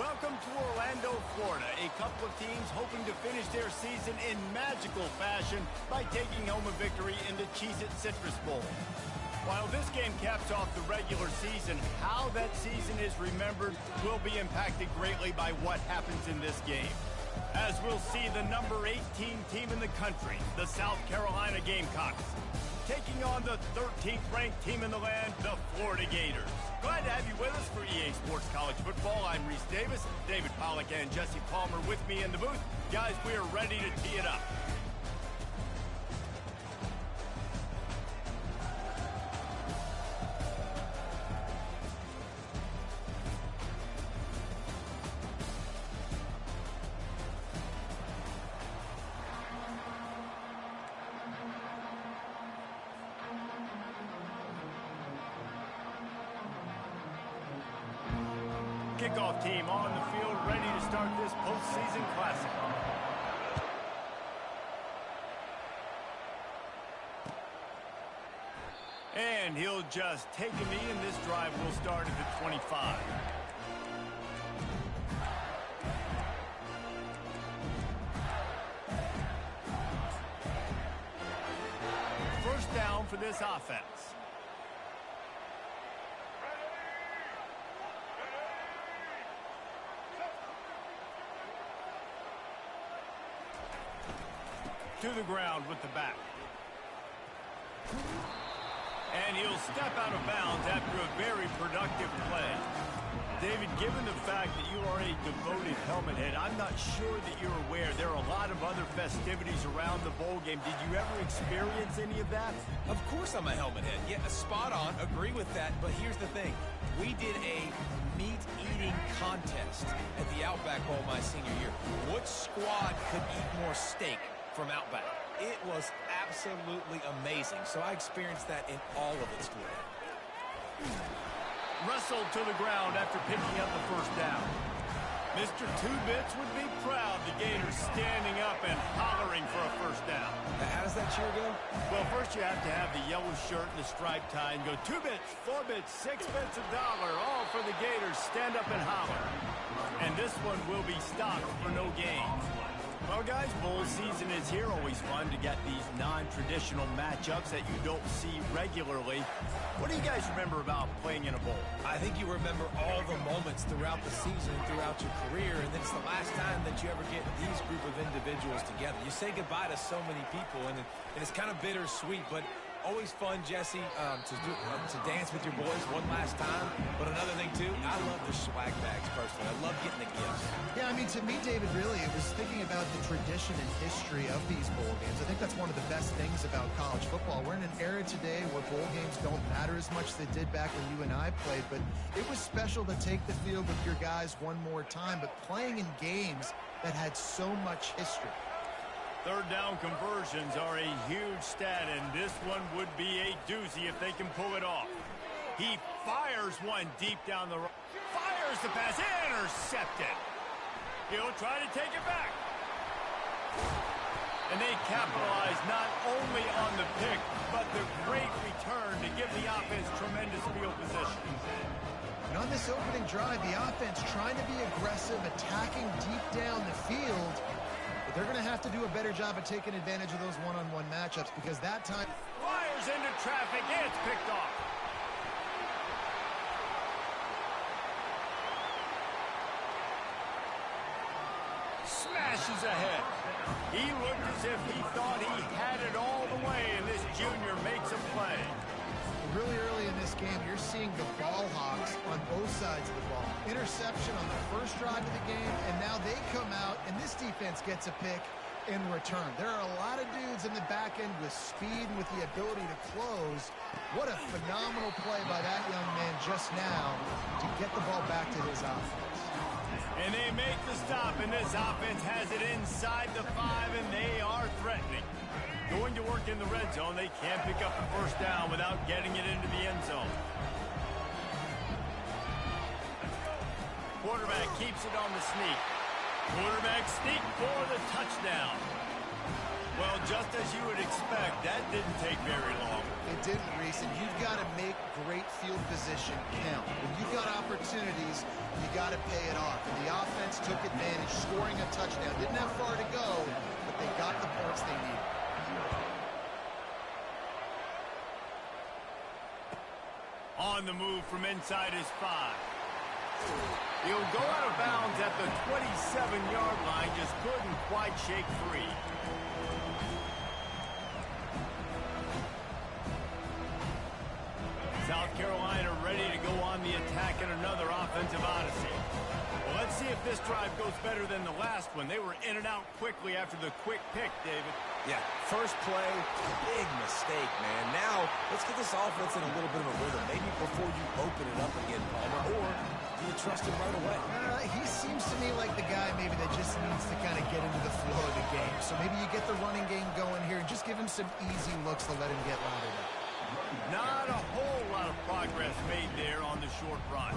Welcome to Orlando, Florida. A couple of teams hoping to finish their season in magical fashion by taking home a victory in the Cheez-It Citrus Bowl. While this game caps off the regular season, how that season is remembered will be impacted greatly by what happens in this game. As we'll see the number 18 team in the country, the South Carolina Gamecocks, taking on the 13th ranked team in the land, the Florida Gators. Glad to have you with us for EA Sports College Football. I'm Reese Davis, David Pollack and Jesse Palmer with me in the booth. Guys, we are ready to tee it up. Kickoff team on the field, ready to start this postseason classic. And he'll just take a knee, and this drive will start at the 25. First down for this offense. To the ground with the back. And he'll step out of bounds after a very productive play. David, given the fact that you are a devoted helmet head, I'm not sure that you're aware there are a lot of other festivities around the bowl game. Did you ever experience any of that? Of course I'm a helmet head. Yeah, spot on. Agree with that. But here's the thing. We did a meat-eating contest at the Outback Bowl my senior year. Which squad could eat more steak from Outback? It was absolutely amazing. So I experienced that in all of its glory. Wrestled to the ground after picking up the first down. Mr. Two-Bits would be proud. The Gators standing up and hollering for a first down. How does that cheer go? Well, first you have to have the yellow shirt and the striped tie and go 2 bits, 4 bits, 6 bits, $1, all for the Gators. Stand up and holler. And this one will be stopped for no gain. Well, guys, bowl season is here. Always fun to get these non-traditional matchups that you don't see regularly. What do you guys remember about playing in a bowl? I think you remember all the moments throughout the season, throughout your career, and then it's the last time that you ever get these group of individuals together. You say goodbye to so many people, and it's kind of bittersweet, but always fun, Jesse, to dance with your boys one last time. But another thing, too, I love the swag bags, personally. I love getting the gifts. Yeah, I mean, to me, David, really, it was thinking about the tradition and history of these bowl games. I think that's one of the best things about college football. We're in an era today where bowl games don't matter as much as they did back when you and I played, but it was special to take the field with your guys one more time, but playing in games that had so much history. Third down conversions are a huge stat, and this one would be a doozy if they can pull it off. He fires one deep down the road. Fires the pass. Intercepted. He'll try to take it back. And they capitalize not only on the pick, but the great return to give the offense tremendous field position. And on this opening drive, the offense trying to be aggressive, attacking deep down the field. But they're going to have to do a better job of taking advantage of those one-on-one matchups, because that time... Fires into traffic, and it's picked off. Smashes ahead. He looked as if he thought he had it all the way, and this junior makes a play. Really early in this game, you're seeing the ball hawks on both sides of the ball. Interception on the first drive of the game, and now they come out, and this defense gets a pick in return. There are a lot of dudes in the back end with speed and with the ability to close. What a phenomenal play by that young man just now to get the ball back to his offense. And they make the stop, and this offense has it inside the 5, and they are threatening. Going to work in the red zone, they can't pick up the first down without getting it into the end zone. Quarterback keeps it on the sneak. Quarterback sneak for the touchdown. Well, just as you would expect, that didn't take very long. It didn't, Reese, and you've got to make make great field position count. When you've got opportunities, you got to pay it off. And the offense took advantage, scoring a touchdown. Didn't have far to go, but they got the points they needed. On the move from inside his 5. He'll go out of bounds at the 27-yard line. Just couldn't quite shake free. South Carolina ready to go on the attack in another offensive odyssey. Well, let's see if this drive goes better than the last one. They were in and out quickly after the quick pick, David. Yeah, first play, big mistake, man. Now, let's get this offense in a little bit of a rhythm. Maybe before you open it up again, Palmer, or do you trust him right away? He seems to me like the guy maybe that just needs to kind of get into the flow of the game. So maybe you get the running game going here and just give him some easy looks to let him get louder. Not a whole lot of progress made there on the short run.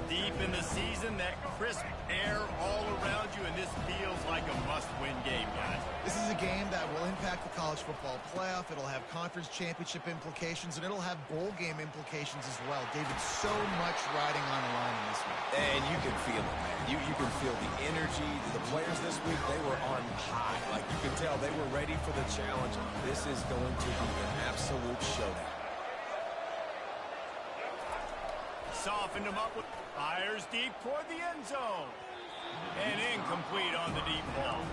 Deep in the season, that crisp air all around you, and this feels like a must-win game, guys. This is a game that will impact the college football playoff. It'll have conference championship implications, and it'll have bowl game implications as well. David, so much riding on the line in this one. And you can feel it, man. You can feel the energy. The players this week, they were on high. Like you can tell, they were ready for the challenge. This is going to be an absolute showdown. Softened him up with fires deep toward the end zone. And incomplete on the deep ball.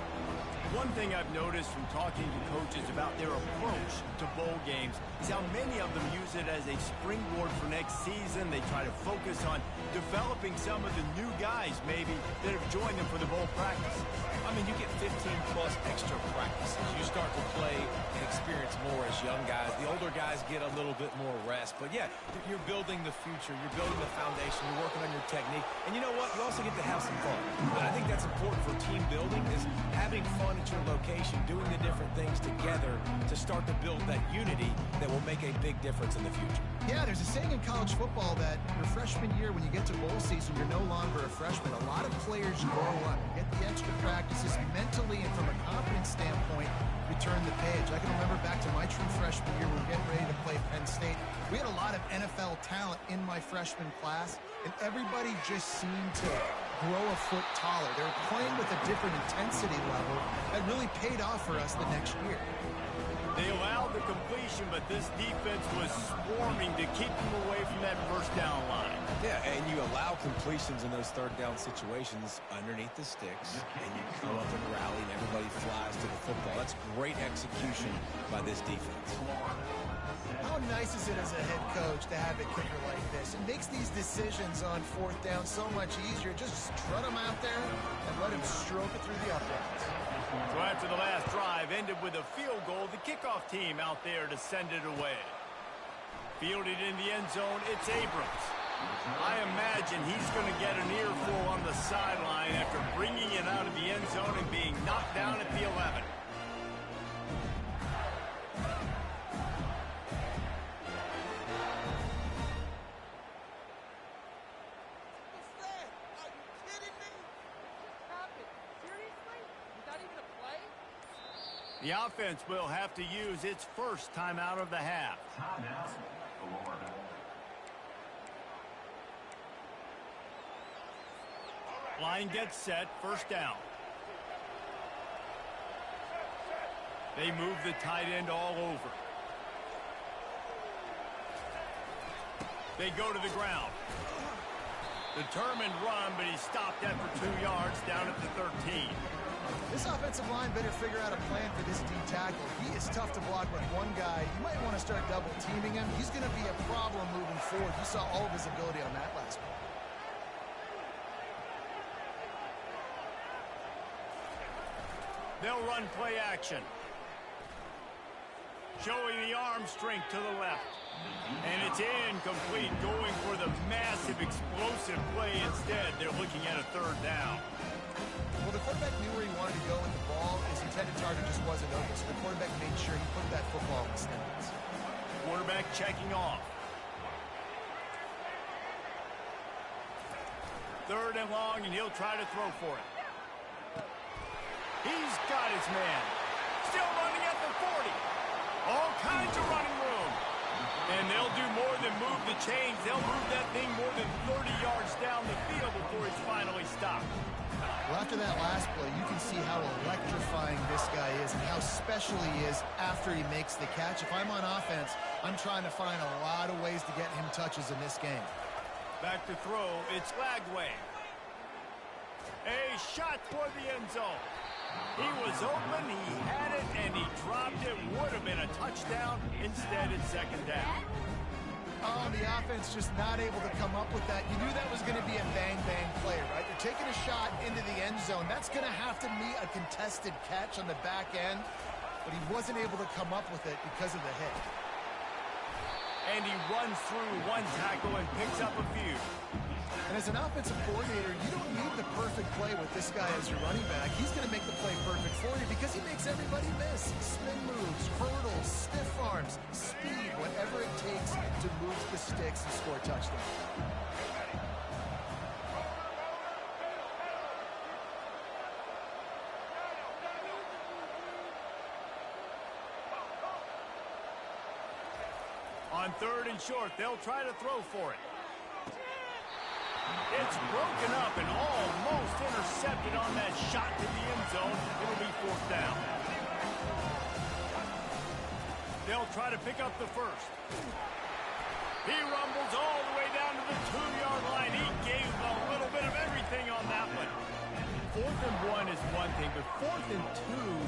One thing I've noticed from talking to coaches about their approach to bowl games is how many of them use it as a springboard for next season. They try to focus on developing some of the new guys, maybe, that have joined them for the bowl practice. I mean, you get 15-plus extra practices. You start to play and experience more as young guys. The older guys get a little bit more rest. But, yeah, you're building the future. You're building the foundation. You're working on your technique. And you know what? You also get to have some fun. And I think that's important for team building is having fun at your location, doing the different things together to start to build that unity that will make a big difference in the future. Yeah, there's a saying in college football that your freshman year, when you get to bowl season, you're no longer a freshman. A lot of players grow up, get the extra practices mentally, and from a confidence standpoint, you turn the page. I can remember back to my true freshman year, we were getting ready to play Penn State. We had a lot of NFL talent in my freshman class, and everybody just seemed to grow a foot taller. They were playing with a different intensity level that really paid off for us the next year. They allowed the completion, but this defense was swarming to keep them away from that first down line. Yeah, and you allow completions in those third down situations underneath the sticks, and you come up and rally, and everybody flies to the football. That's great execution by this defense. How nice is it as a head coach to have a kicker like this? It makes these decisions on fourth down so much easier. Just strut him out there and let him stroke it through the uprights. So after the last drive ended with a field goal, the kickoff team out there to send it away. Fielded in the end zone, it's Abrams. I imagine he's going to get an earful on the sideline after bringing it out of the end zone and being knocked down at the 11. The offense will have to use its first timeout of the half. Line gets set, first down. They move the tight end all over. They go to the ground. Determined run, but he stopped after 2 yards down at the 13. This offensive line better figure out a plan for this D tackle. He is tough to block with one guy. You might want to start double teaming him. He's going to be a problem moving forward. You saw all of his ability on that last play. They'll run play action. Showing the arm strength to the left. And it's incomplete, going for the massive explosive play instead. They're looking at a third down. Well, the quarterback knew where he wanted to go with the ball. His intended target just wasn't open, so the quarterback made sure he put that football in the stands. Quarterback checking off. Third and long, and he'll try to throw for it. He's got his man. Still running at the 40. All kinds of running room. And they'll do more than move change. They'll move that thing more than 30 yards down the field before it's finally stopped. Well, after that last play, you can see how electrifying this guy is and how special he is after he makes the catch. If I'm on offense, I'm trying to find a lot of ways to get him touches in this game. Back to throw, it's Lagway. A shot toward the end zone. He was open, he had it, and he dropped it. Would have been a touchdown. Instead, it's second down. Oh, the offense just not able to come up with that. You knew that was going to be a bang-bang play, right? You're taking a shot into the end zone. That's going to have to meet a contested catch on the back end, but he wasn't able to come up with it because of the hit. And he runs through one tackle and picks up a few. And as an offensive coordinator, you don't need the perfect play with this guy as your running back. He's going to make the play perfect for you because he makes everybody miss. Spin moves, hurdles, stiff arms, speed, whatever it takes to move the sticks and score a touchdown. On third and short, they'll try to throw for it. It's broken up and almost intercepted on that shot to the end zone. It'll be fourth down. They'll try to pick up the first. He rumbles all the way down to the 2-yard line. He gave a little bit of everything on that one. 4th and 1 is one thing, but 4th and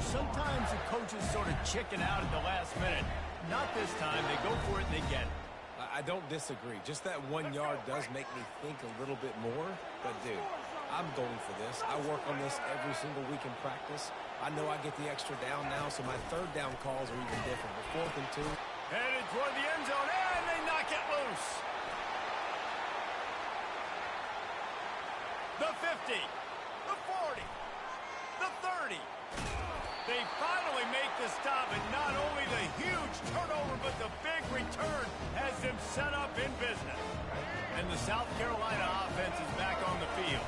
2, sometimes the coaches sort of chicken out at the last minute. Not this time. They go for it and they get it. I don't disagree. Just that 1 yard does make me think a little bit more. But, dude, I'm going for this. I work on this every single week in practice. I know I get the extra down now, so my third down calls are even different. But 4th and 2. Headed toward the end zone, and they knock it loose. The 50, the 40, the 30. They finally make the stop, and not only the huge turnover, but the big return has them set up in business. And the South Carolina offense is back on the field.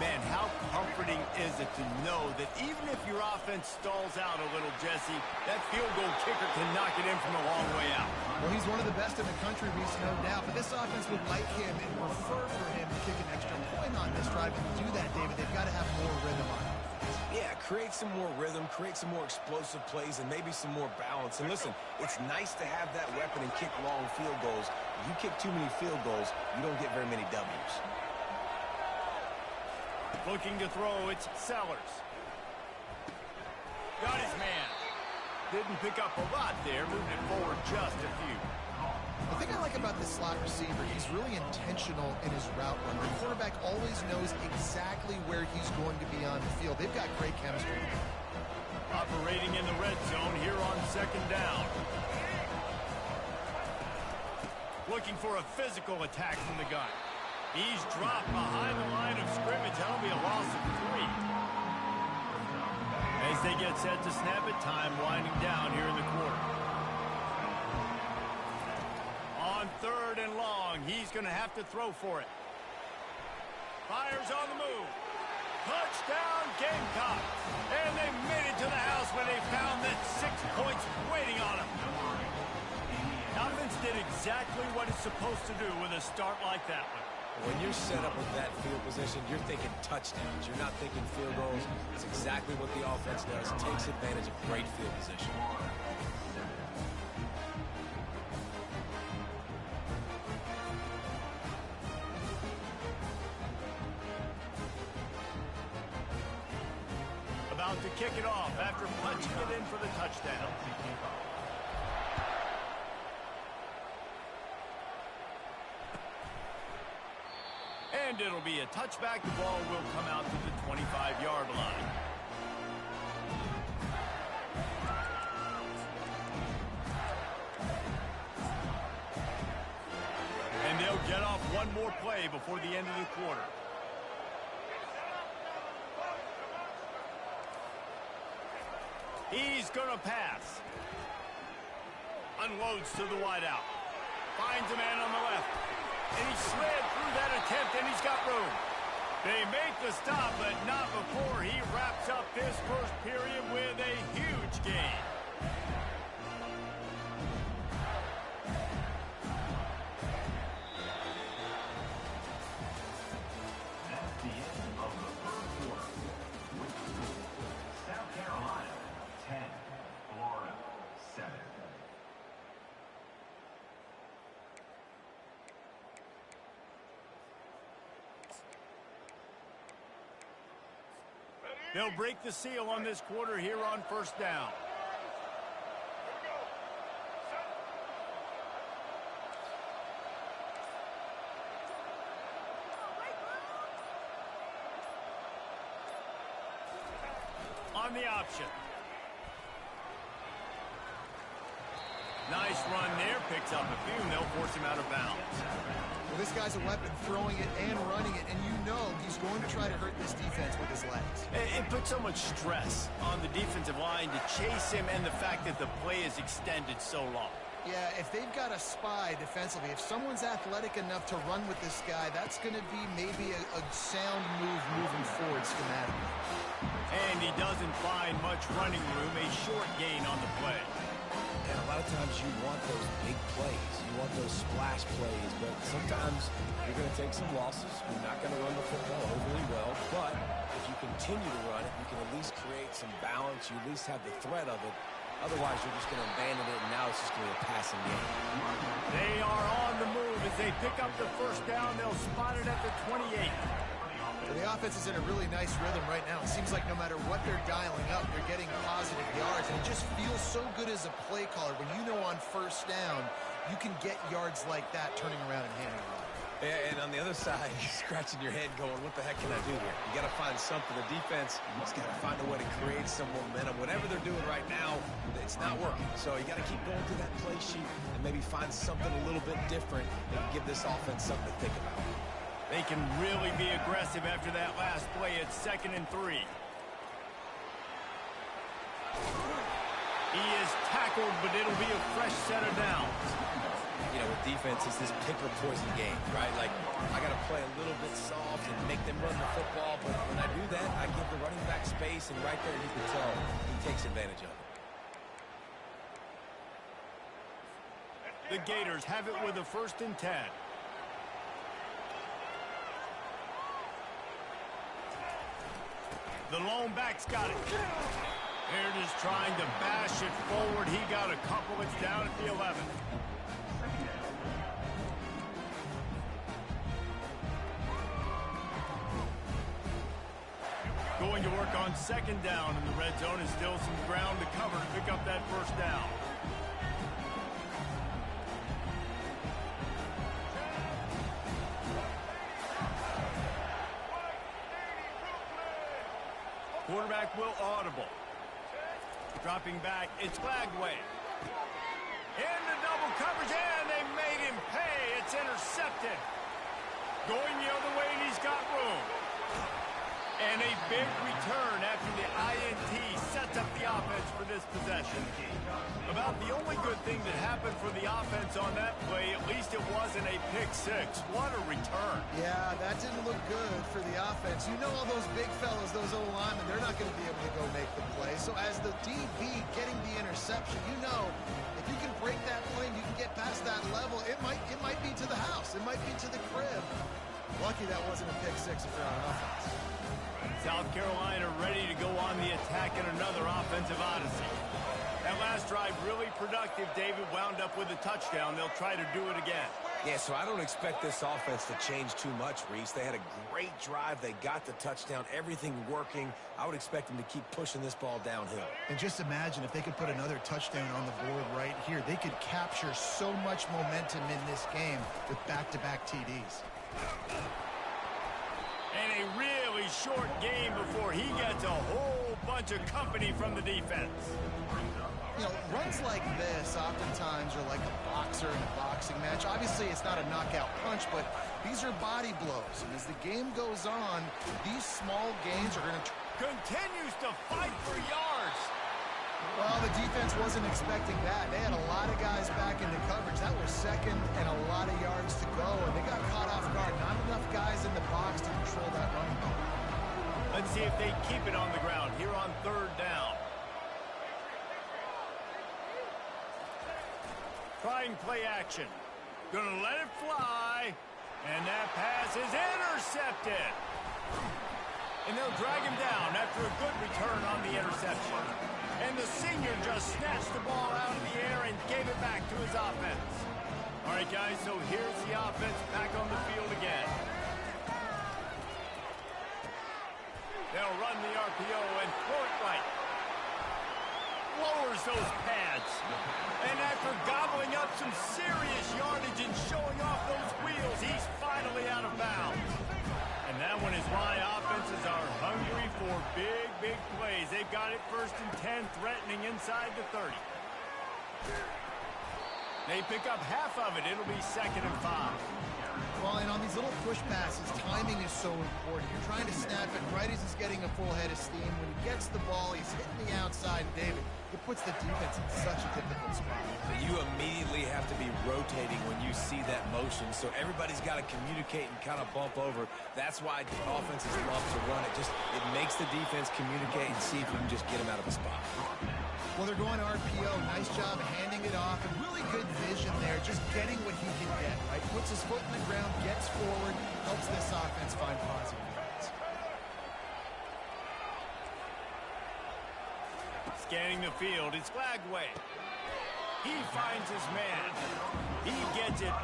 Man, how comforting is it to know that even if your offense stalls out a little, Jesse, that field goal kicker can knock it in from a long way out. Well, he's one of the best in the country, Reese, no doubt. But this offense would like him and prefer for him to kick an extra point on this drive. And to do that, David, they've got to have more rhythm on it. Yeah, create some more rhythm, create some more explosive plays, and maybe some more balance. And listen, it's nice to have that weapon and kick long field goals. If you kick too many field goals, you don't get very many W's. Looking to throw, it's Sellers. Got his man. Didn't pick up a lot there, moving it forward just a few. The thing I like about this slot receiver, he's really intentional in his route run. The quarterback always knows exactly where he's going to be on the field. They've got great chemistry. Operating in the red zone here on second down. Looking for a physical attack from the gun. He's dropped behind the line of scrimmage. That'll be a loss of 3. As they get set to snap it, time winding down here in the quarter. On third and long, he's going to have to throw for it. Fires on the move. Touchdown, Gamecocks. And they made it to the house when they found that 6 points waiting on them. Offense did exactly what it's supposed to do with a start like that one. When you're set up with that field position, you're thinking touchdowns. You're not thinking field goals. It's exactly what the offense does. It takes advantage of great field position. About to kick it off after punching it in for the touchdown. And it'll be a touchback. The ball will come out to the 25-yard line. And they'll get off one more play before the end of the quarter. He's going to pass. Unloads to the wideout. Finds a man on the left. And he slid through that attempt, and he's got room. They make the stop, but not before he wraps up this first period with a huge gain. They'll break the seal on this quarter here on first down. On the option. Nice run there. Picks up a few, and they'll force him out of bounds. Well, this guy's a weapon, throwing it and running it, and you know he's going to try to hurt this defense with his legs. It puts so much stress on the defensive line to chase him, and the fact that the play is extended so long. Yeah, if they've got a spy defensively, if someone's athletic enough to run with this guy, that's going to be maybe a sound move moving forward schematically. And he doesn't find much running room, a short gain on the play. And a lot of times you want those big plays. You want those splash plays, but sometimes you're going to take some losses. You're not going to run the football overly well, but if you continue to run it, you can at least create some balance. You at least have the threat of it. Otherwise, you're just going to abandon it, and now it's just going to be a passing game. They are on the move as they pick up the first down. They'll spot it at the 28. Well, the offense is in a really nice rhythm right now. It seems like no matter what they're dialing up, they're getting positive yards. And it just feels so good as a play caller when you know on first down, you can get yards like that turning around and handing it off. Yeah, and on the other side, you're scratching your head going, what the heck can I do here? You got to find something. The defense has got to find a way to create some momentum. Whatever they're doing right now, it's not working. So you got to keep going through that play sheet and maybe find something a little bit different and give this offense something to think about. They can really be aggressive after that last play. It's 2nd and 3. He is tackled, but it'll be a fresh set of downs. You know, with defense, it's this pick or poison game, right? Like, I got to play a little bit soft and make them run the football, but when I do that, I give the running back space, and right there you can tell he takes advantage of it. The Gators have it with a 1st and 10. The lone back's got it. They're just trying to bash it forward. He got a couple. It's down at the 11. Going to work on 2nd down in the red zone, and still some ground to cover to pick up that first down. Quarterback will audible. Dropping back, it's Flagway. Into double coverage, and they made him pay. It's intercepted. Going the other way, and he's got room. And a big return after the INT sets up the offense for this possession. About the only good thing that happened for the offense on that play, at least it wasn't a pick six. What a return. Yeah, that didn't look good for the offense. You know all those big fellas, those O-linemen, they're not going to be able to go make the play. So as the DB getting the interception, you know if you can break that play and you can get past that level, it might be to the house. It might be to the crib. Lucky that wasn't a pick six if they're on offense. South Carolina ready to go on the attack in another offensive odyssey. That last drive really productive. David wound up with a touchdown. They'll try to do it again. Yeah, so I don't expect this offense to change too much, Reese. They had a great drive. They got the touchdown. Everything working. I would expect them to keep pushing this ball downhill. And just imagine if they could put another touchdown on the board right here. They could capture so much momentum in this game with back-to-back TDs. And a really short game before he gets a whole bunch of company from the defense. You know, runs like this oftentimes are like a boxer in a boxing match. Obviously, it's not a knockout punch, but these are body blows. And as the game goes on, these small gains are going to... Continues to fight for yards. Well, the defense wasn't expecting that. They had a lot of guys back into coverage. That was 2nd and a lot of yards to go, and they got caught off guard. Not enough guys in the box to control that running ball. Let's see if they keep it on the ground here on 3rd down. Trying play action. Gonna let it fly. And that pass is intercepted. And they'll drag him down after a good return on the interception. And the senior just snatched the ball out of the air and gave it back to his offense. All right, guys, so here's the offense back on the field again. They'll run the RPO covers those pads. And after gobbling up some serious yardage and showing off those wheels, he's finally out of bounds. And that one is why offenses are hungry for big, big plays. They've got it 1st and 10, threatening inside the 30. They pick up half of it. It'll be 2nd and 5. Well, and on these little push passes, timing is so important. You're trying to snap it right as he's getting a full head of steam. When he gets the ball, he's hitting the outside. David, it puts the defense in such a difficult spot. You immediately have to be rotating when you see that motion, so everybody's got to communicate and kind of bump over. That's why offenses love to run it. It makes the defense communicate and see if you can just get him out of a spot. Well, they're going RPO. Nice job handing it off, and really good vision there, just getting what he can get, right? Puts his foot in the ground, gets forward, helps this offense find positive yards. Scanning the field, it's Flagway. He finds his man. He gets it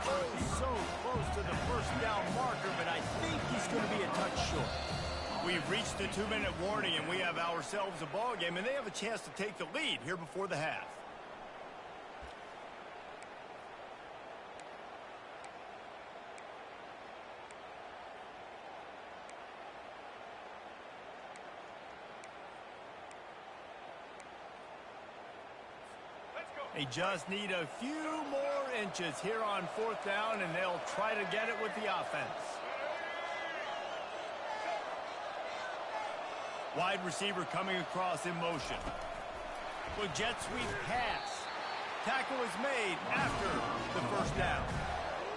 so close to the 1st down marker, but I think he's going to be a touch short. We've reached the 2-minute warning, and we have ourselves a ball game, and they have a chance to take the lead here before the half. They just need a few more inches here on 4th down, and they'll try to get it with the offense. Wide receiver coming across in motion. Well, jet sweep pass. Tackle is made after the 1st down.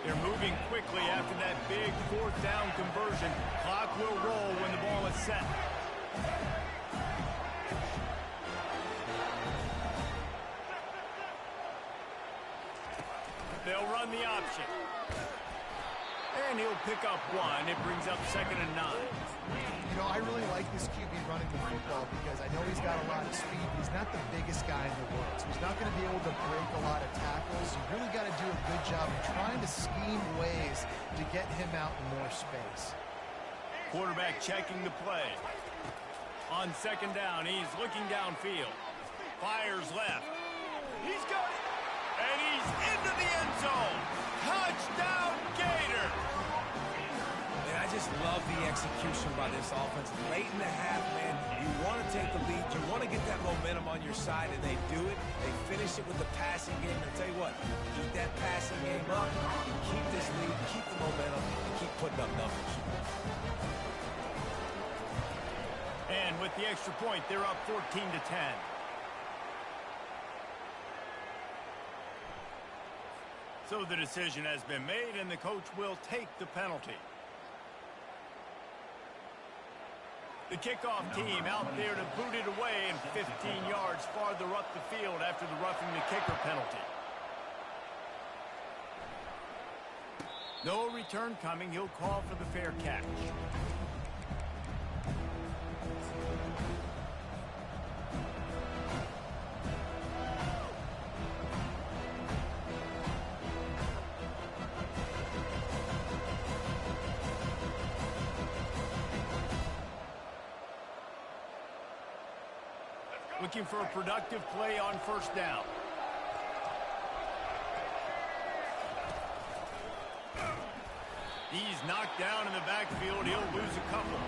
They're moving quickly after that big 4th down conversion. Clock will roll when the ball is set. They'll run the option. And he'll pick up 1. It brings up 2nd and 9. You know, I really like this QB running the football because I know he's got a lot of speed. He's not the biggest guy in the world, so he's not going to be able to break a lot of tackles. You really got to do a good job of trying to scheme ways to get him out in more space. Quarterback checking the play. On 2nd down, he's looking downfield. Fires left. He's got it. And he's into the end zone. Touchdown, Gator. I just love the execution by this offense. Late in the half, man, you want to take the lead. You want to get that momentum on your side, and they do it. They finish it with the passing game. And I'll tell you what, keep that passing game up, you keep this lead, keep the momentum, and keep putting up numbers. And with the extra point, they're up 14-10. So the decision has been made, and the coach will take the penalty. The kickoff team out there to boot it away, and 15 yards farther up the field after the roughing the kicker penalty. No return coming. He'll call for the fair catch. Looking for a productive play on 1st down. He's knocked down in the backfield. He'll lose a couple.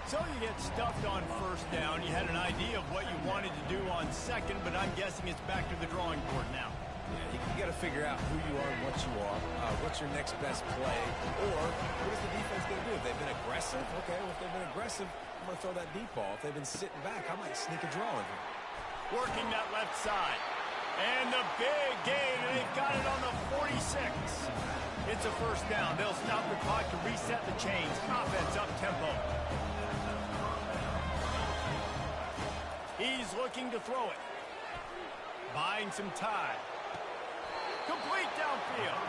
So you get stuffed on 1st down. You had an idea of what you wanted to do on 2nd, but I'm guessing it's back to the drawing board now. Yeah, you got to figure out who you are and what you are. What's your next best play? Or what is the defense going to do? If they've been aggressive, okay, well, if they've been aggressive, I'm going to throw that deep ball. If they've been sitting back, I might sneak a draw in here. Working that left side. And the big gain, and they've got it on the 46. It's a 1st down. They'll stop the clock to reset the chains. Offense up tempo. He's looking to throw it. Buying some time. Complete downfield.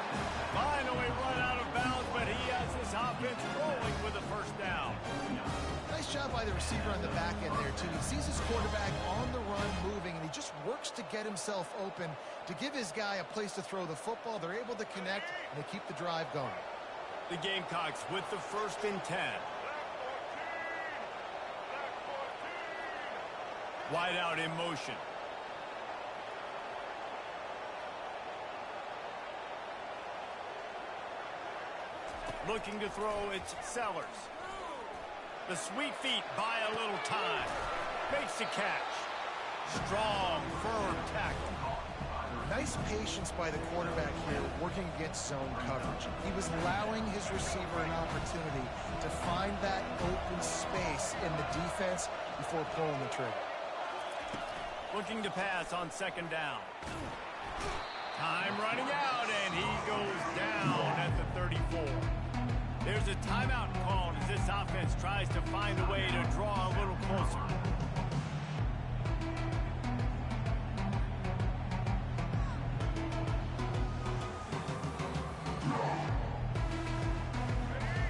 Finally run out of bounds, but he has this offense rolling with a 1st down. Nice job by the receiver on the back end there, too. He sees his quarterback on the run moving, and he just works to get himself open to give his guy a place to throw the football. They're able to connect, and they keep the drive going. The Gamecocks with the 1st and 10. Wide out in motion. Looking to throw, it's Sellers. The sweet feet buy a little time. Makes the catch. Strong, firm tackle. Nice patience by the quarterback here, working against zone coverage. He was allowing his receiver an opportunity to find that open space in the defense before pulling the trigger. Looking to pass on second down. Time running out, and he goes down at the 34. There's a timeout called as this offense tries to find a way to draw a little closer.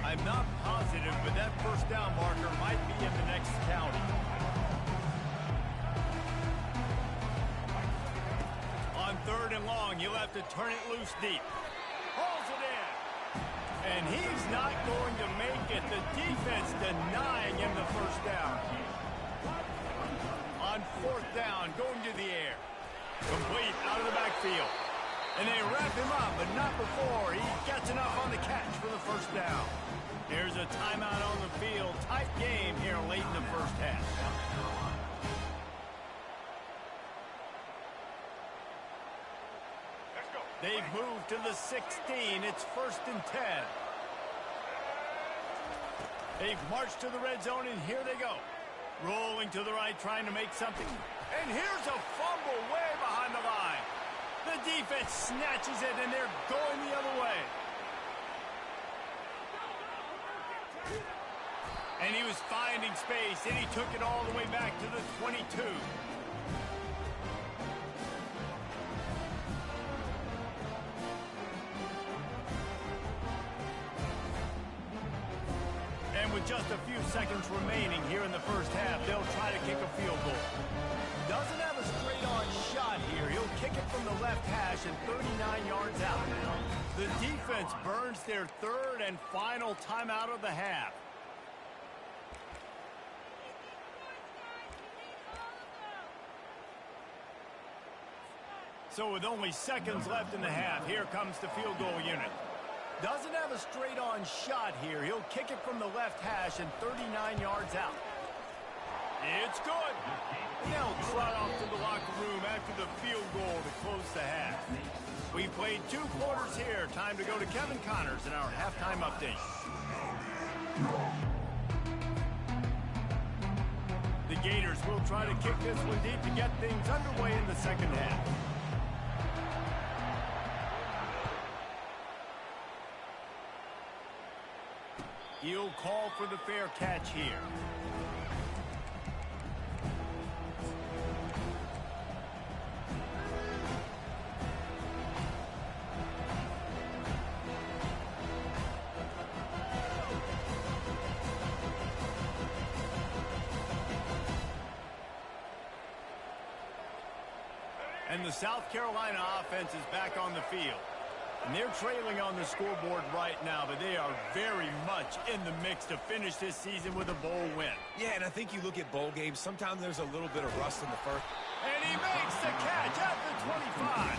I'm not positive, but that first down marker might be in the next county. On third and long, you'll have to turn it loose deep. Hauls it in. And he's not going to make it. The defense denying him the first down. On fourth down, going to the air. Complete out of the backfield. And they wrap him up, but not before he gets enough on the catch for the first down. There's a timeout on the field. Tight game here late in the first half. They've moved to the 16. It's 1st and 10. They've marched to the red zone, and here they go. Rolling to the right, trying to make something. And here's a fumble way behind the line. The defense snatches it, and they're going the other way. And he was finding space, and he took it all the way back to the 22. And with just a few seconds remaining here in the first half, they'll try to kick a field goal. Doesn't have a straight-on shot here. He'll kick it from the left hash and 39 yards out. The defense burns their third and final timeout of the half. So with only seconds left in the half, here comes the field goal unit. Doesn't have a straight-on shot here. He'll kick it from the left hash and 39 yards out. It's good. They'll trot off to the locker room after the field goal to close the half. We played 2 quarters here. Time to go to Kevin Connors in our halftime update. The Gators will try to kick this one deep to get things underway in the second half. He'll call for the fair catch here. And the South Carolina offense is back on the field. And they're trailing on the scoreboard right now, but they are very much in the mix to finish this season with a bowl win. Yeah, and I think you look at bowl games, sometimes there's a little bit of rust in the first. And he makes the catch at the 25.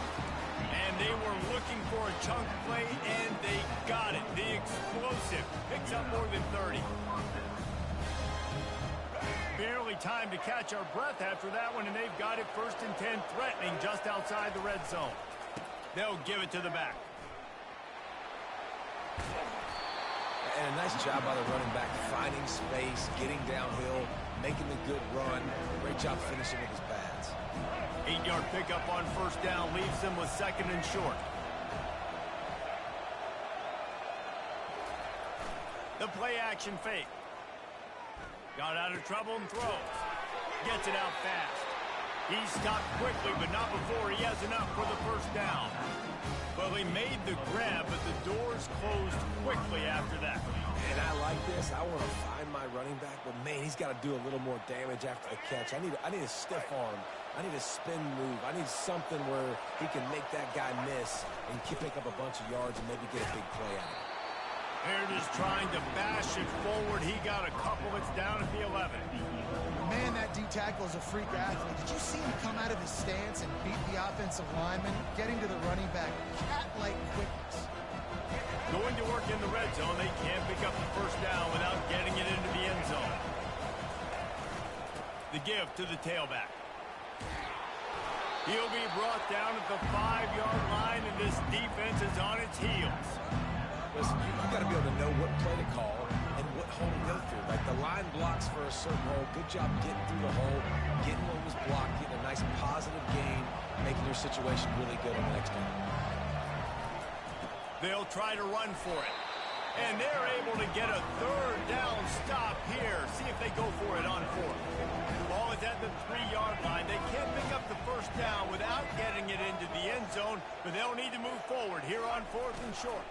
And they were looking for a chunk play, and they got it. The explosive picks up more than 30. Barely time to catch our breath after that one, and they've got it 1st and 10, threatening just outside the red zone. They'll give it to the back. And a nice job by the running back, finding space, getting downhill, making the good run. Great job finishing with his pads. 8-yard pickup on first down leaves them with 2nd and short. The play action fake. Got out of trouble and throws. Gets it out fast. He stopped quickly, but not before he has enough for the first down. Well, he made the grab, but the doors closed quickly after that. And I like this. I want to find my running back, but man, he's got to do a little more damage after the catch. I need a stiff arm. I need a spin move. I need something where he can make that guy miss and pick up a bunch of yards and maybe get a big play out of it. They're just trying to bash it forward. He got a couple. It's down at the 11. Man, that D-tackle is a freak athlete. Did you see him come out of his stance and beat the offensive lineman, getting to the running back? Cat-like quickness. Going to work in the red zone, they can't pick up the first down without getting it into the end zone. The give to the tailback. He'll be brought down at the 5-yard line, and this defense is on its heels. Listen, you got to be able to know what play to call and what hole to go through. Like the line blocks for a certain hole. Good job getting through the hole, getting what was blocked, getting a nice positive gain, making your situation really good on the next game. They'll try to run for it. And they're able to get a third down stop here. See if they go for it on fourth. The ball is at the 3-yard line. They can't pick up the first down without getting it into the end zone, but they'll need to move forward here on 4th and short.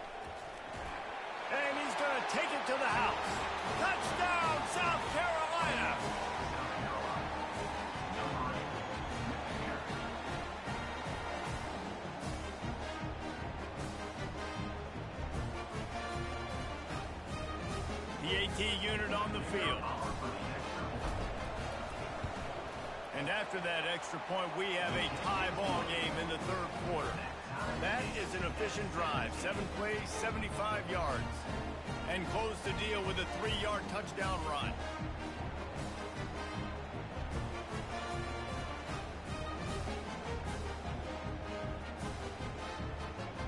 And he's going to take it to the house. Touchdown, South Carolina! The AT unit on the field. And after that extra point, we have a tie ball game in the 3rd quarter. That is an efficient drive. 7 plays, 75 yards. And close the deal with a 3-yard touchdown run.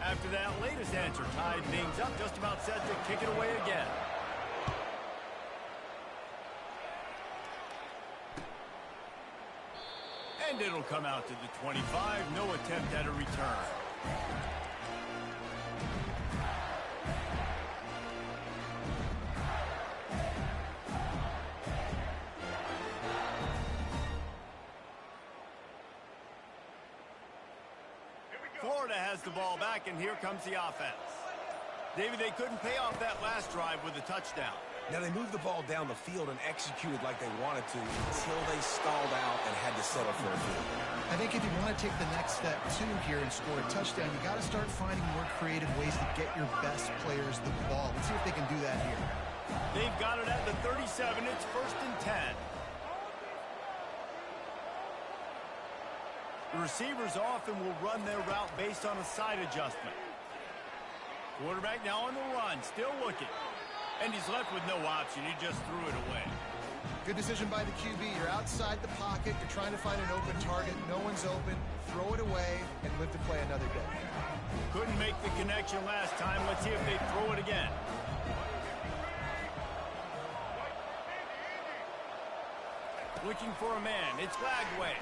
After that latest answer, tied things up, just about set to kick it away again. And it'll come out to the 25. No attempt at a return. Florida has the ball back, and here comes the offense. David, they couldn't pay off that last drive with a touchdown. Now, they moved the ball down the field and executed like they wanted to until they stalled out and had to settle for a field. I think if you want to take the next step, too, here and score a touchdown, you got to start finding more creative ways to get your best players the ball. Let's see if they can do that here. They've got it at the 37. It's 1st and 10. The receivers often will run their route based on a side adjustment. Quarterback now on the run, still looking. And he's left with no option. He just threw it away. Good decision by the QB. You're outside the pocket. You're trying to find an open target. No one's open. Throw it away and live to play another day. Couldn't make the connection last time. Let's see if they throw it again. Looking for a man. It's Lagway.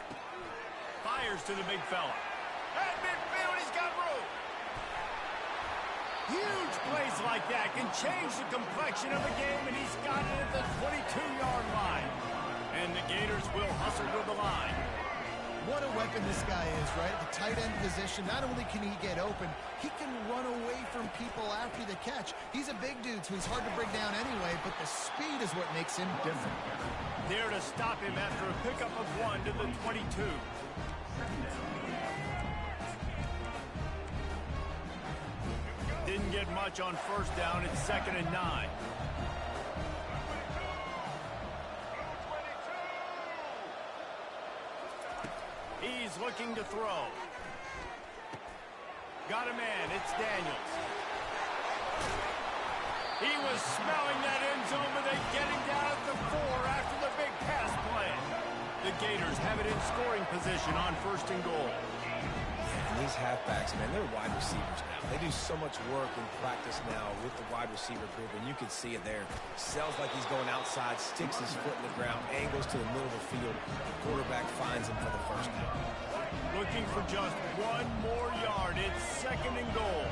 Fires to the big fella. At midfield, he's got room. Huge plays like that can change the complexion of a game, and he's got it at the 22-yard line. And the Gators will hustle to the line. What a weapon this guy is, right? At the tight end position, not only can he get open, he can run away from people after the catch. He's a big dude, so he's hard to bring down anyway, but the speed is what makes him different. There to stop him after a pickup of 1 to the 22. Didn't get much on first down. It's 2nd and 9. He's looking to throw. Got a man. It's Daniels. He was smelling that end zone, but they're getting down at the 4 after the big pass play. The Gators have it in scoring position on 1st and goal. And these halfbacks, man, they're wide receivers now. They do so much work in practice now with the wide receiver group, and you can see it there. Sells like he's going outside, sticks his foot in the ground, angles to the middle of the field. The quarterback finds him for the first down. Looking for just 1 more yard. It's 2nd and goal.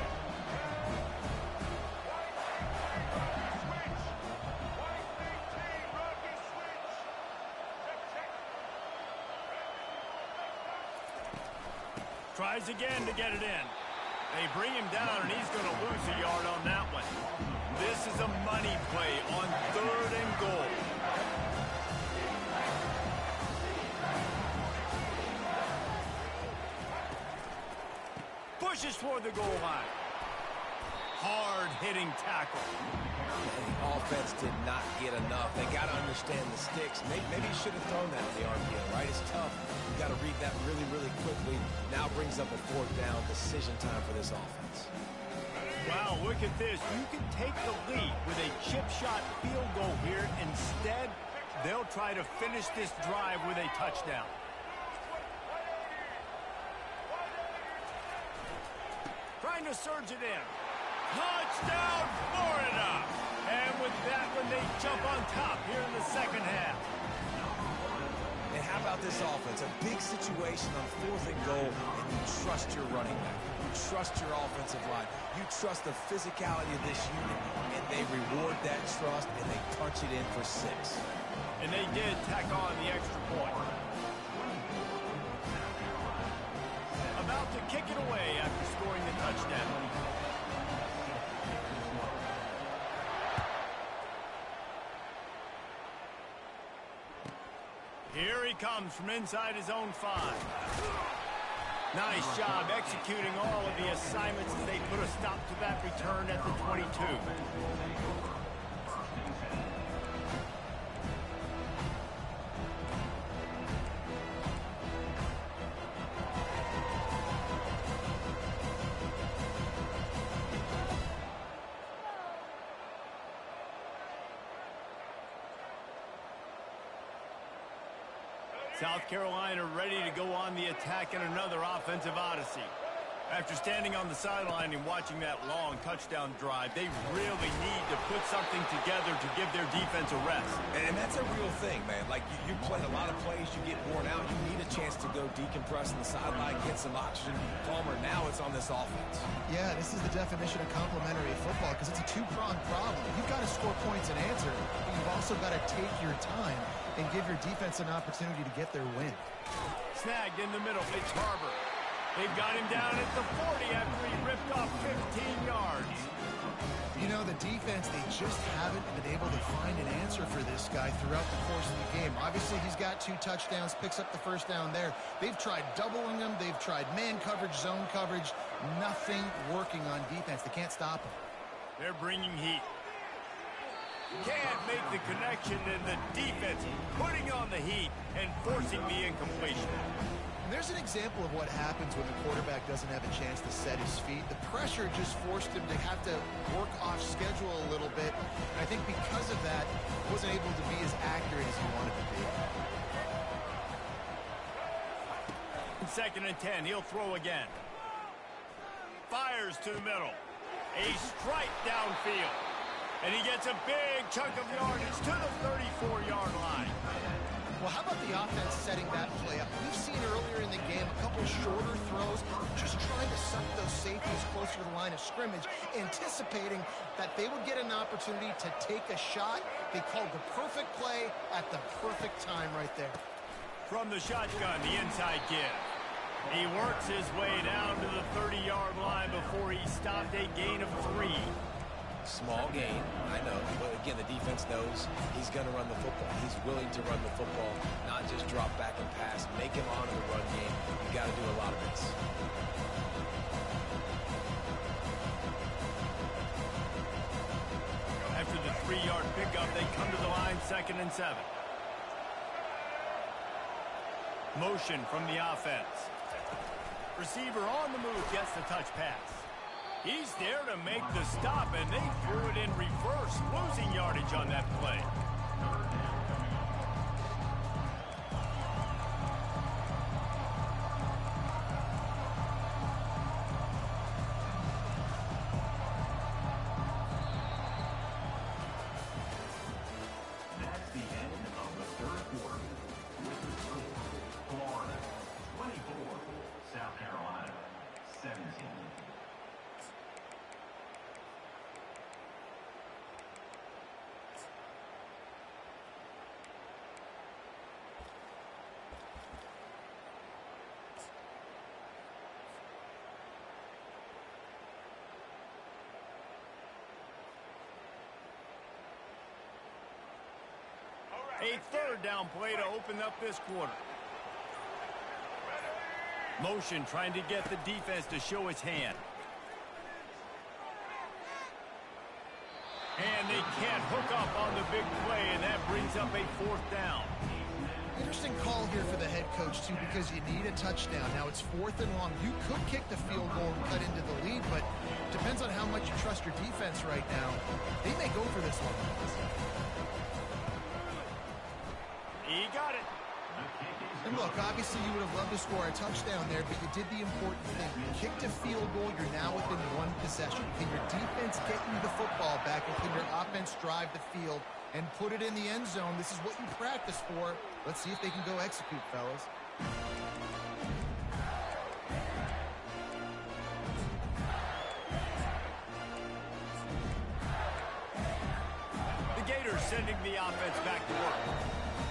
Tries again to get it in. They bring him down, and he's going to lose a yard on that one. This is a money play on 3rd and goal. Pushes toward the goal line. Hard-hitting tackle. The offense did not get enough. They got to understand the sticks. Maybe he should have thrown that on the RPO, right? It's tough. You got to read that really, really quickly. Now brings up a 4th down. Decision time for this offense. Wow, look at this. You can take the lead with a chip shot field goal here. Instead, they'll try to finish this drive with a touchdown. Trying to surge it in. Touchdown, Florida! And with that one, they jump on top here in the second half. And how about this offense? A big situation on 4th and goal, and you trust your running back. You trust your offensive line. You trust the physicality of this unit, and they reward that trust, and they punch it in for 6. And they did tack on the extra point. About to kick it away after scoring the touchdown. Here he comes from inside his own 5. Nice job executing all of the assignments as they put a stop to that return at the 22. South Carolina ready to go on the attack in another offensive odyssey. After standing on the sideline and watching that long touchdown drive, they really need to put something together to give their defense a rest. And that's a real thing, man. Like, you play a lot of plays, you get worn out, you need a chance to go decompress on the sideline, get some oxygen. Palmer, now it's on this offense. Yeah, this is the definition of complementary football because it's a two-pronged problem. You've got to score points and answer, but you've also got to take your time and give your defense an opportunity to get their win. Snagged in the middle. It's Harbor. They've got him down at the 40 after he ripped off 15 yards. You know, the defense, they just haven't been able to find an answer for this guy throughout the course of the game. Obviously, he's got 2 touchdowns, picks up the first down there. They've tried doubling him. They've tried man coverage, zone coverage. Nothing working on defense. They can't stop him. They're bringing heat. Can't make the connection, and the defense putting on the heat and forcing the incompletion. There's an example of what happens when the quarterback doesn't have a chance to set his feet. The pressure just forced him to have to work off schedule a little bit. And I think because of that, he wasn't able to be as accurate as he wanted to be. 2nd and 10, he'll throw again. Fires to the middle. A strike downfield. And he gets a big chunk of yardage to the 34-yard line. Well, how about the offense setting that play up? We've seen earlier in the game a couple shorter throws, just trying to suck those safeties closer to the line of scrimmage, anticipating that they would get an opportunity to take a shot. They called the perfect play at the perfect time right there. From the shotgun, the inside give. He works his way down to the 30-yard line before he stopped a gain of 3. Small gain, I know, but again, the defense knows he's going to run the football. He's willing to run the football, not just drop back and pass, make him honor the run game. You got to do a lot of this. After the 3-yard pickup, they come to the line 2nd and 7. Motion from the offense. Receiver on the move gets the touch pass. He's there to make the stop, and they threw it in reverse, losing yardage on that play. That's the end of the 3rd quarter. With the score, Florida 24, South Carolina 17. A 3rd down play to open up this quarter. Motion trying to get the defense to show its hand. And they can't hook up on the big play, and that brings up a 4th down. Interesting call here for the head coach, too, because you need a touchdown. Now, it's 4th and long. You could kick the field goal and cut into the lead, but depends on how much you trust your defense right now. They may go for this one. He got it. And look, obviously you would have loved to score a touchdown there, but you did the important thing. You kicked a field goal, you're now within one possession. Can your defense get you the football back, and can your offense drive the field and put it in the end zone? This is what you practice for. Let's see if they can go execute, fellas. The Gators sending the offense back to work.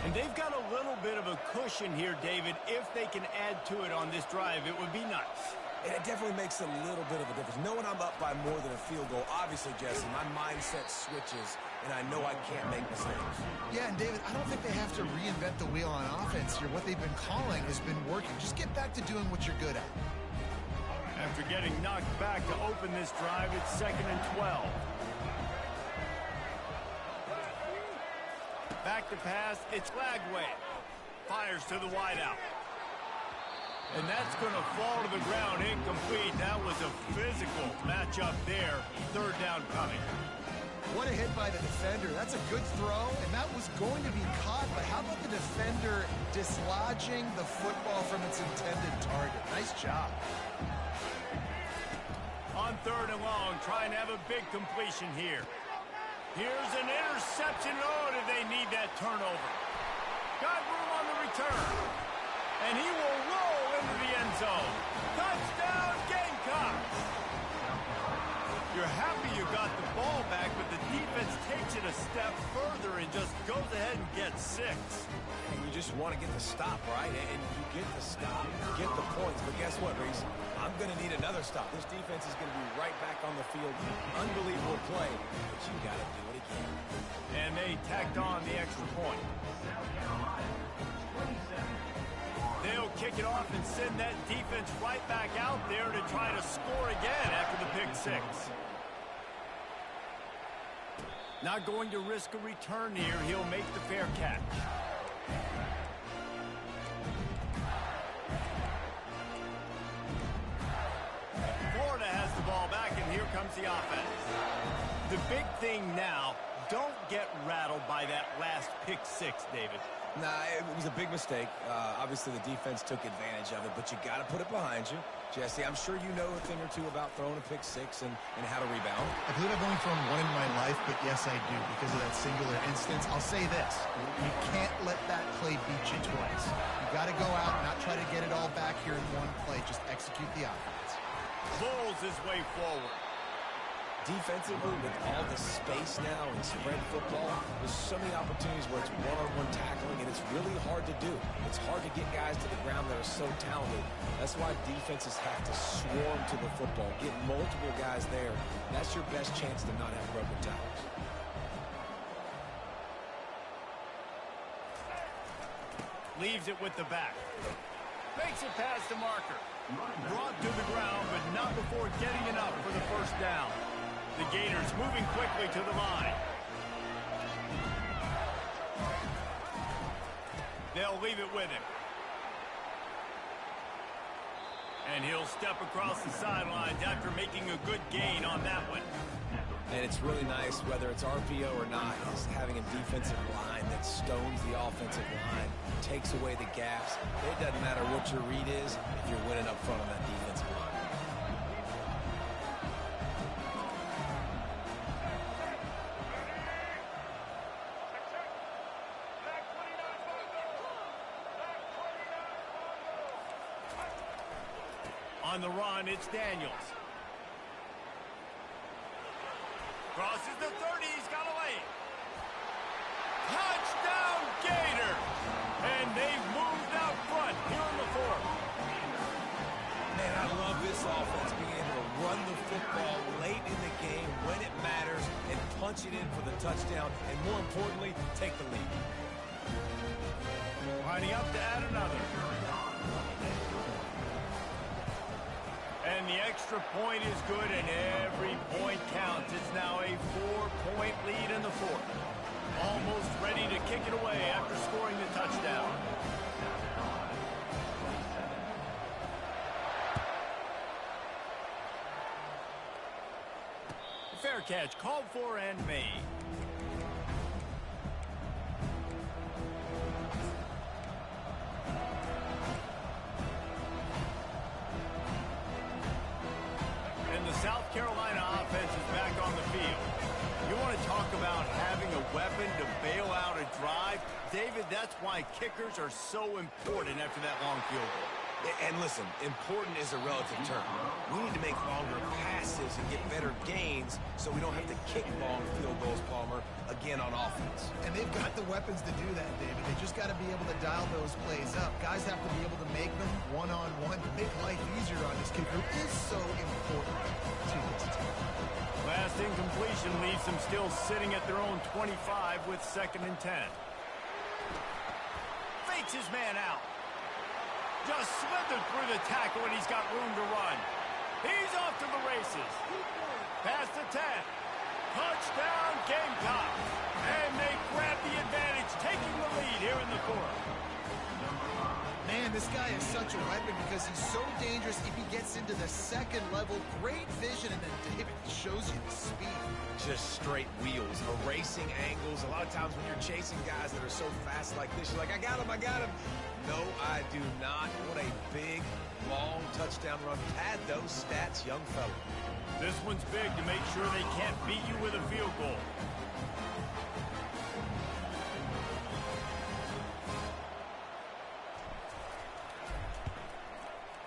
And they've got a little bit of a cushion here, David. If they can add to it on this drive, it would be nice. And it definitely makes a little bit of a difference. Knowing I'm up by more than a field goal, obviously, Jesse, my mindset switches, and I know I can't make mistakes. Yeah, and David, I don't think they have to reinvent the wheel on offense here. What they've been calling has been working. Just get back to doing what you're good at. After getting knocked back to open this drive, it's 2nd and 12. Back to pass, it's Lagway. Fires to the wideout. And that's going to fall to the ground incomplete. That was a physical matchup there. 3rd down coming. What a hit by the defender. That's a good throw, and that was going to be caught, but how about the defender dislodging the football from its intended target? Nice job. On 3rd and long, trying to have a big completion here. Here's an interception. Oh, do they need that turnover? Got room on the return. And he will roll into the end zone. Touchdown, Gamecocks! You're happy you got the ball back, but the defense takes it a step further and just goes ahead and gets 6. And you just want to get the stop, right? And you get the stop, you get the points. But guess what, Reese? I'm going to need another stop. This defense is going to be right back on the field. Unbelievable play, but you got to do it again. And they tacked on the extra point. They'll kick it off and send that defense right back out there to try to score again after the pick 6. Not going to risk a return here. He'll make the fair catch. Florida has the ball back, and here comes the offense. The big thing now, don't get rattled by that last pick 6, David. Nah, it was a big mistake. Obviously, the defense took advantage of it, but you got to put it behind you. Jesse, I'm sure you know a thing or two about throwing a pick 6 and how to rebound. I believe I've only thrown one in my life, but yes, I do, because of that singular instance. I'll say this. You can't let that play beat you twice. You got to go out and not try to get it all back here in one play. Just execute the offense. Pulls his way forward. Defensively, with all the space now and spread football, there's so many opportunities where it's one-on-one tackling, and it's really hard to do. It's hard to get guys to the ground that are so talented. That's why defenses have to swarm to the football, get multiple guys there. That's your best chance to not have broken tackles. Leaves it with the back. Makes it past the marker. Brought to the ground, but not before getting enough for the 1st down. The Gators moving quickly to the line. They'll leave it with him. And he'll step across the sidelines after making a good gain on that one. And it's really nice, whether it's RPO or not, is having a defensive line that stones the offensive line, takes away the gaps. It doesn't matter what your read is if you're winning up front on that defensive line. On the run, it's Daniels. Crosses the 30, he's got away. Touchdown, Gator! And they've moved out front here in the 4th. Man, I love this offense being able to run the football late in the game when it matters and punch it in for the touchdown, and more importantly, take the lead. Lining up to add another. And the extra point is good, and every point counts. It's now a 4-point lead in the 4th. Almost ready to kick it away after scoring the touchdown. catch called for and made. And the South Carolina offense is back on the field. You want to talk about having a weapon to bail out a drive? David, that's why kickers are so important after that long field goal. And listen, important is a relative term. We need to make longer passes and get better gains so we don't have to kick long field goals, Palmer, again on offense. And they've got the weapons to do that, David. They just got to be able to dial those plays up. Guys have to be able to make them one-on-one to make life easier on this kicker, who is so important to this team. Last incompletion leaves them still sitting at their own 25 with 2nd and 10. Fakes his man out. Just slithered through the tackle, and he's got room to run. He's off to the races. Past the 10. Touchdown, Gamecocks. And they grab the advantage, taking the lead here in the 4th. Man, this guy is such a weapon because he's so dangerous if he gets into the 2nd level. Great vision, and then David shows you the speed. Just straight wheels, erasing angles. A lot of times when you're chasing guys that are so fast like this, you're like, I got him, I got him. No, I do not. What a big, long touchdown run. Pad those stats, young fella. This one's big to make sure they can't beat you with a field goal.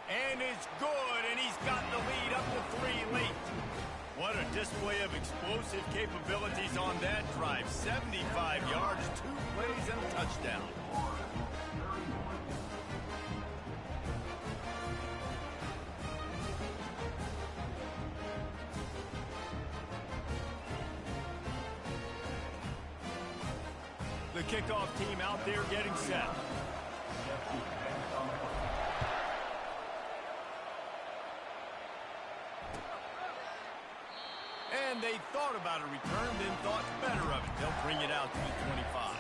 And it's good, and he's got the lead up to 3 late. What a display of explosive capabilities on that drive. 75 yards, 2 plays, and a touchdown. The kickoff team out there getting set. And they thought about a return, then thought better of it. They'll bring it out to the 25.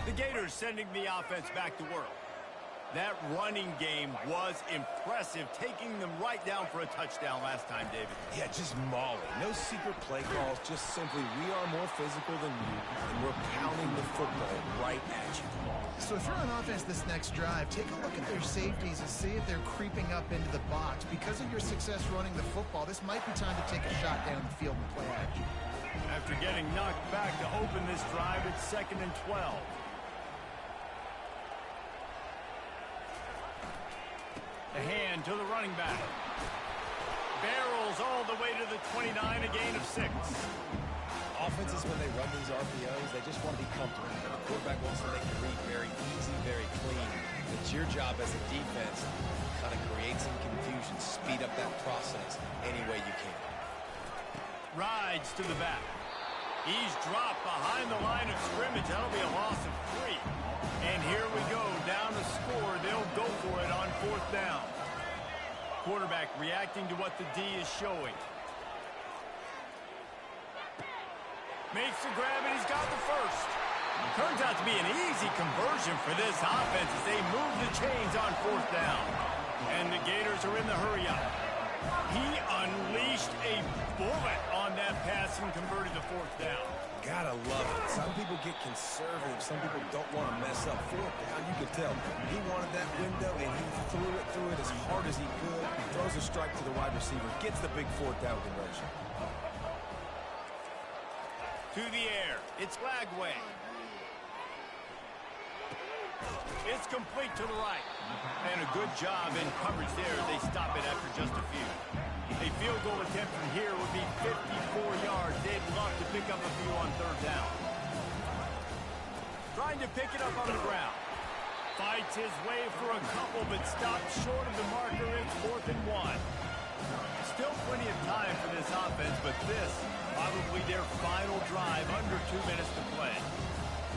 The Gators sending the offense back to work. That running game was impressive, taking them right down for a touchdown last time, David. Yeah, just mauling. No secret play calls, just simply we are more physical than you, and we're pounding the football right at you. So if you're on offense this next drive, take a look at their safeties and see if they're creeping up into the box. Because of your success running the football, this might be time to take a shot down the field and play action. After getting knocked back to open this drive, it's 2nd and 12. A hand to the running back. Barrels all the way to the 29, a gain of 6. Offenses, when they run these RPOs, they just want to be comfortable. The quarterback wants to make the read very easy, very clean. It's your job as a defense to kind of create some confusion, speed up that process any way you can. Rides to the back. He's dropped behind the line of scrimmage. That'll be a loss of 3. And here we go, down to score. They'll go for it on 4th down. Quarterback reacting to what the D is showing. Makes the grab, and he's got the first. Turns out to be an easy conversion for this offense as they move the chains on 4th down. And the Gators are in the hurry-up. He unleashed a bullet on that pass and converted to 4th down. Gotta love it. Some people get conservative. Some people don't want to mess up. 4th down, you could tell. He wanted that window, and he threw it as hard as he could. Throws a strike to the wide receiver. Gets the big 4th down conversion. To the air. It's Lagway. It's complete to the right. And a good job in coverage there. They stop it after just a few. A field goal attempt from here would be 54 yards. They'd love to pick up a few on 3rd down. Trying to pick it up on the ground. Fights his way for a couple, but stops short of the marker. It's 4th and 1. Still plenty of time for this offense, but this probably their final drive, under 2 minutes to play.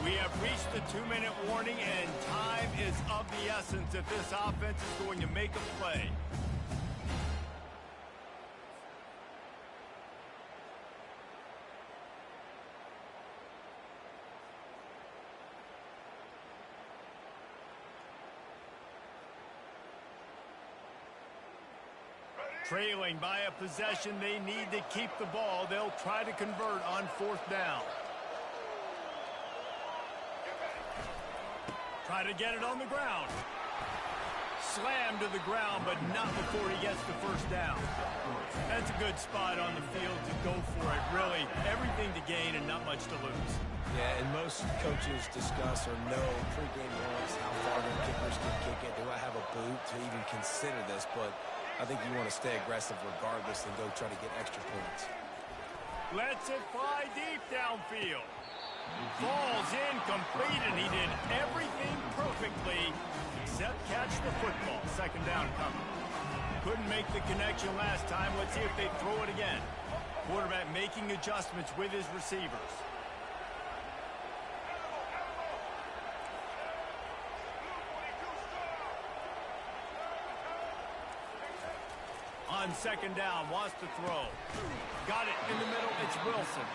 We have reached the 2-minute warning, and time is of the essence if this offense is going to make a play. Trailing by a possession, they need to keep the ball. They'll try to convert on 4th down. Try to get it on the ground. Slammed to the ground, but not before he gets the 1st down. That's a good spot on the field to go for it. Really, everything to gain and not much to lose. Yeah, and most coaches discuss or know pregame warm-ups how far their kickers can kick it. Do I have a boot to even consider this? But I think you want to stay aggressive regardless and go try to get extra points. Lets it fly deep downfield. Falls incomplete, and he did everything perfectly except catch the football. 2nd down coming. Couldn't make the connection last time. Let's see if they throw it again. Quarterback making adjustments with his receivers. On 2nd down, wants to throw. Got it in the middle, it's Wilson.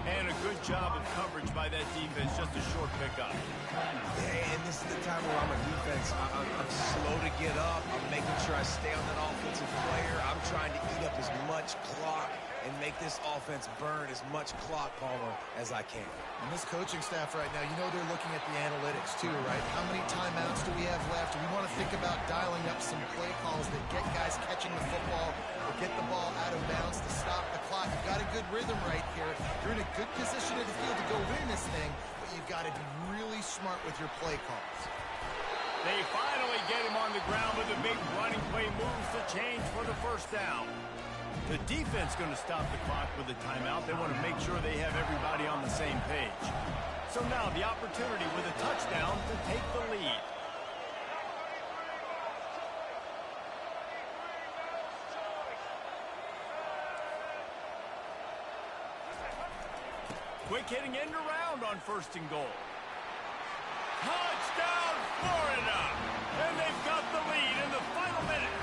And a good job of coverage by that defense, just a short pickup. Yeah, and this is the time where I'm a defense. I'm slow to get up. I'm making sure I stay on that offensive player. I'm trying to eat up as much clock and make this offense burn as much clock, Palmer, as I can. And this coaching staff right now, you know they're looking at the analytics too, right? How many timeouts do we have left? We want to think about dialing up some play calls that get guys catching the football or get the ball out of bounds to stop the clock. You've got a good rhythm right here. You're in a good position of the field to go win this thing, but you've got to be really smart with your play calls. They finally get him on the ground with a big running play moves the change for the 1st down. The defense going to stop the clock with a timeout. They want to make sure they have everybody on the same page. So now the opportunity with a touchdown to take the lead. Quick hitting end around on 1st and goal. Touchdown, Florida! And they've got the lead in the final minute.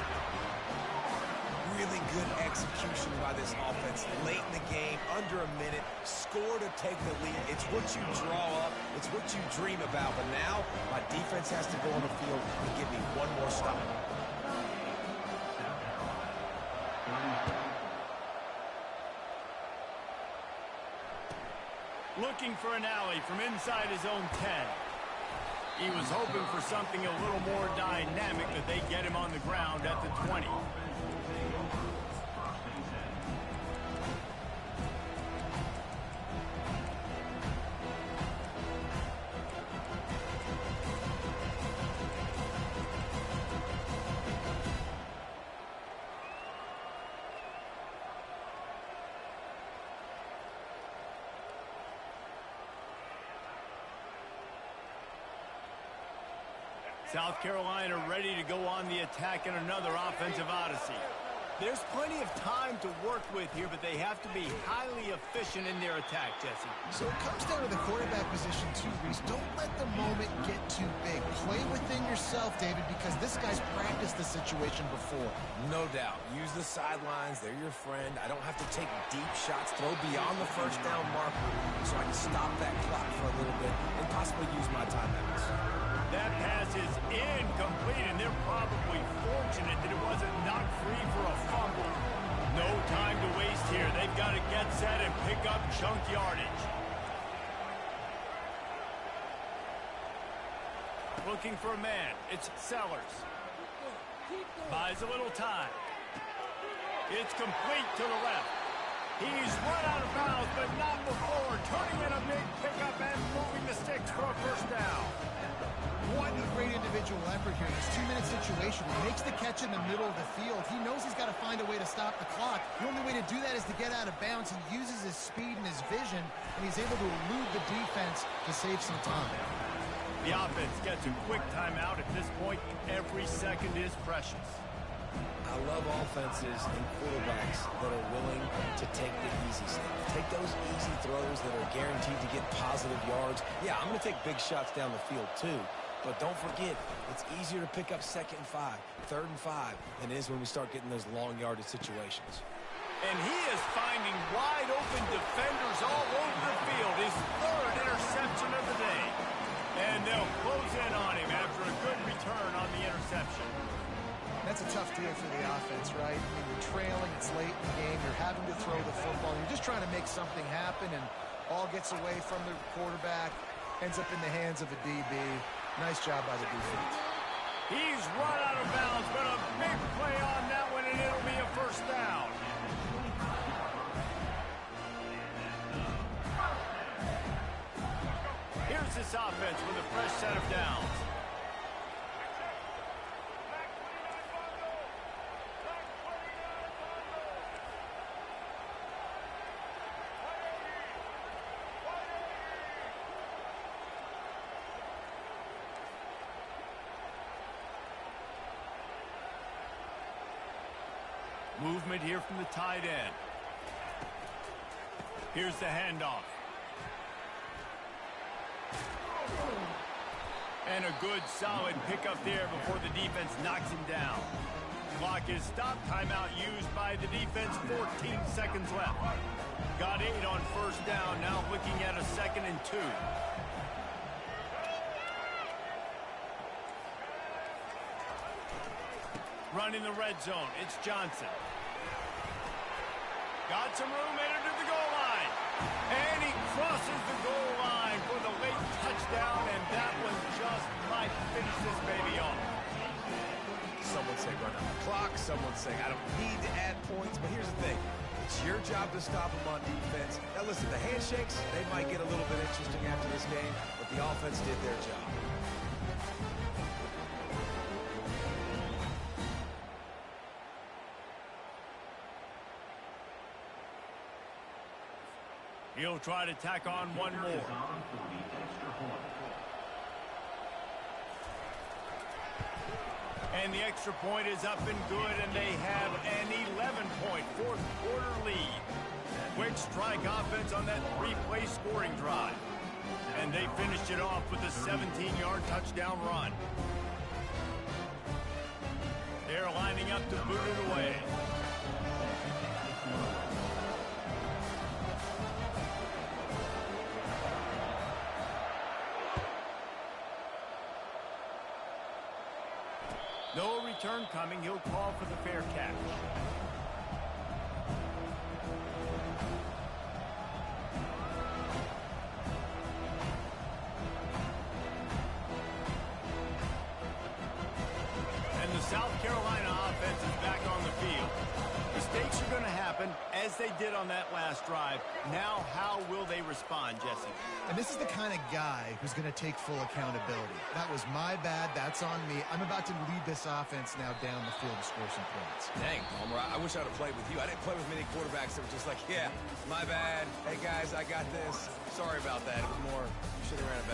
Really good execution by this offense. Late in the game, under a minute, score to take the lead. It's what you draw up. It's what you dream about. But now, my defense has to go on the field and give me one more stop. Looking for an alley from inside his own 10. He was hoping for something a little more dynamic, but they get him on the ground at the 20. South Carolina ready to go on the attack in another offensive odyssey. There's plenty of time to work with here, but they have to be highly efficient in their attack, Jesse. So it comes down to the quarterback position too, Reese. Don't let the moment get too big. Play within yourself, David, because this guy's practiced the situation before. No doubt. Use the sidelines. They're your friend. I don't have to take deep shots, throw beyond the 1st down marker so I can stop that clock for a little bit and possibly use my timeouts. That pass is incomplete, and they're probably fortunate that it wasn't knocked free for a fumble. No time to waste here. They've got to get set and pick up chunk yardage. Looking for a man. It's Sellers. Buys a little time. It's complete to the left. He's run out of bounds, but not before. Turning in a big pickup and moving the sticks for a 1st down. What a great individual effort here. This 2-minute situation. He makes the catch in the middle of the field. He knows he's got to find a way to stop the clock. The only way to do that is to get out of bounds. He uses his speed and his vision, and he's able to elude the defense to save some time. The offense gets a quick timeout. At this point, every second is precious. I love offenses and quarterbacks that are willing to take the easy stuff. Take those easy throws that are guaranteed to get positive yards. Yeah, I'm going to take big shots down the field too. But don't forget, it's easier to pick up 2nd and 5, 3rd and 5 than it is when we start getting those long yardage situations. And he is finding wide open defenders all over the field. His 3rd interception of the day. And they'll close in on him after a good return on the interception. That's That's a tough deal for the offense, right? I mean, you're trailing, it's late in the game, you're having to throw the football, you're just trying to make something happen, and all gets away from the quarterback, ends up in the hands of a DB. Nice job by the defense. He's run out of bounds, but a big play on that one, and it'll be a first down. Here's this offense with a fresh set of downs. Movement here from the tight end. Here's the handoff. And a good, solid pickup there before the defense knocks him down. Clock is stopped. Timeout used by the defense. 14 seconds left. Got 8 on first down. Now looking at a 2nd and 2. Running the red zone. It's Johnson. Got some room, entered to the goal line. And he crosses the goal line for the late touchdown, and that one just might finish this baby off. Someone say run out the clock. Someone saying I don't need to add points. But here's the thing. It's your job to stop them on defense. Now listen, the handshakes, they might get a little bit interesting after this game, but the offense did their job. He'll try to tack on one more. And the extra point is up and good, and they have an 11-point fourth-quarter lead. Quick strike offense on that 3-play scoring drive. And they finished it off with a 17-yard touchdown run. They're lining up to boot it away. No return coming. He'll call for the fair catch. And the South Carolina offense is back on the field. Mistakes are going to happen, as they did on that last drive. Now, how will they respond, Jesse? And this is the kind of guy who's going to take full accountability. That was my bad. That's on me. I'm about to lead this offense now down the field to score some points. Dang, Palmer, I wish I would have played with you. I didn't play with many quarterbacks that were just like, yeah, my bad. Hey, guys, I got this. Sorry about that. It was more, you should have ran a